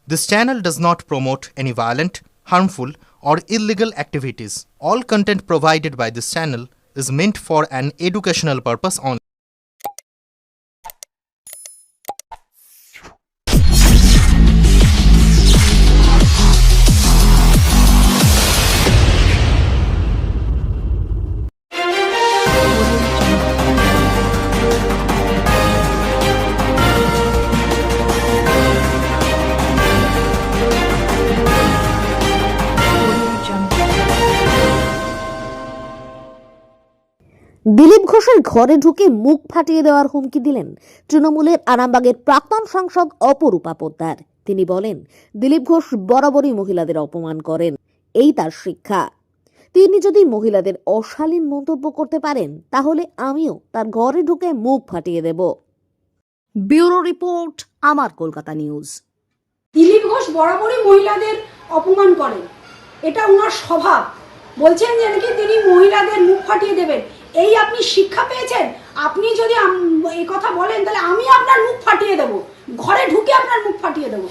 This channel does not promote any violent, harmful, or illegal activities. All content provided by this channel is meant for an educational purpose only. Dilip ঘোষের ঘরে ঢুকে মুখ ফাটিয়ে দেওয়ার হুমকি দিলেন তৃণমূলের আরামবাগের প্রাক্তন সাংসদ অপরূপা পোদ্দার। তিনি বলেন, দিলীপ ঘোষ বরাবরই মহিলাদের অপমান করেন, এই তার শিক্ষা। তিনি যদি মহিলাদের অশালীন মন্তব্য করতে পারেন তাহলে আমিও তার ঘরে ঢুকে মুখ ফাটিয়ে দেব। ব্যুরো রিপোর্ট, আমার কলকাতা নিউজ। দিলীপ ঘোষ বরাবরই মহিলাদের অপমান করেন, এটা ওনার স্বভাব। বলছেন যে নাকি তিনি মহিলাদের মুখ ফাটিয়ে দেবেন, এই আপনি শিক্ষা পেয়েছেন? আপনি যদি এই কথা বলেন তাহলে আমি আপনার মুখ ফাটিয়ে দেবো, ঘরে ঢুকে আপনার মুখ ফাটিয়ে দেবো।